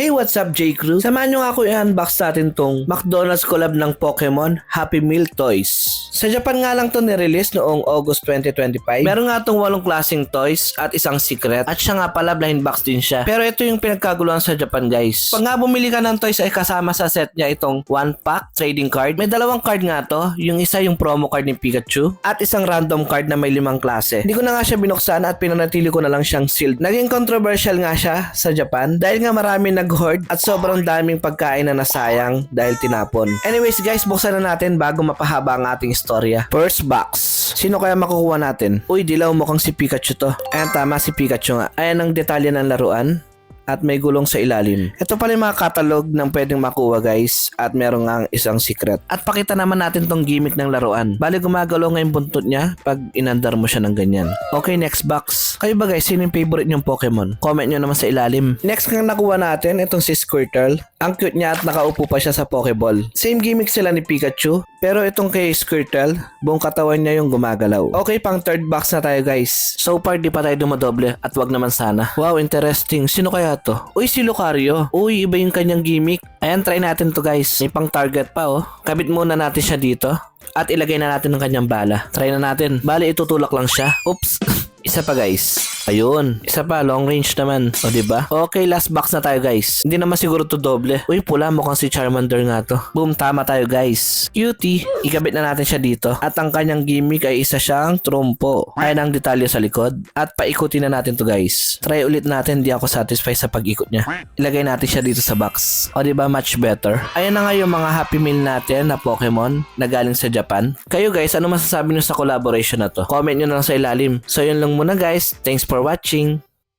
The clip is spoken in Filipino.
Hey, what's up, J-Crew? Samahan nyo nga ako i-unbox natin tong McDonald's collab ng Pokemon Happy Meal Toys. Sa Japan nga lang to nirelease noong August 2025. Meron nga tong 8 klaseng toys at isang secret. At siya nga pala blind box din siya. Pero ito yung pinagkaguluhan sa Japan, guys. Pag nga bumili ka ng toys ay kasama sa set niya itong 1-pack trading card. May 2 card nga to. Yung isa yung promo card ni Pikachu at isang random card na may 5 klase. Hindi ko na nga siya binuksan at pinanatili ko na lang siyang sealed. Naging controversial nga siya sa Japan dahil nga marami nag-hoard at sobrang daming pagkain na nasayang dahil tinapon. Anyways guys, buksan na natin bago mapahaba ang ating istorya. First box. Sino kaya makukuha natin? Uy, dilaw, mukhang si Pikachu to. Ayan, tama, si Pikachu nga. Ayan ang detalye ng laruan. At may gulong sa ilalim. Ito pala yung mga catalog ng pwedeng makuha, guys. At meron nga isang secret. At pakita naman natin tong gimmick ng laruan. Bali gumagalaw nga yung buntot niya pag inandar mo siya ng ganyan. Okay, next box. Kayo ba guys, sino yung favorite nyong Pokemon? Comment nyo naman sa ilalim. Next nga nakuha natin, itong si Squirtle. Ang cute niya at nakaupo pa siya sa Pokeball. Same gimmick sila ni Pikachu. Pero itong kay Squirtle, buong katawan niya yung gumagalaw. Okay, pang third box na tayo guys. So far di pa tayo dumadoble at wag naman sana. Wow, interesting. Sino kaya to? Uy, si Lucario. Uy, iba yung kanyang gimmick. Ayan, try natin to guys. May pang target pa oh. Kabit muna natin siya dito. At ilagay na natin ang kanyang bala. Try na natin. Bali, itutulak lang siya. Oops. Isa pa guys. Ayun. Isa pa, long range naman. O diba? Okay, last box na tayo guys. Hindi naman siguro to doble. Uy, pula, mukhang si Charmander nga to. Boom, tama tayo guys. Cutie. Ikabit na natin siya dito. At ang kanyang gimmick ay isa siyang trompo. Ayan ang detalye sa likod. At paikutin na natin to guys. Try ulit natin. Di ako satisfied sa pag-ikot niya. Ilagay natin siya dito sa box. O diba, much better. Ayan na nga yung mga Happy Meal natin na Pokemon na galing sa Japan. Kayo guys, ano masasabi nyo sa collaboration na to? Comment nyo na lang sa ilalim. So yun lang muna guys. Thanks for watching.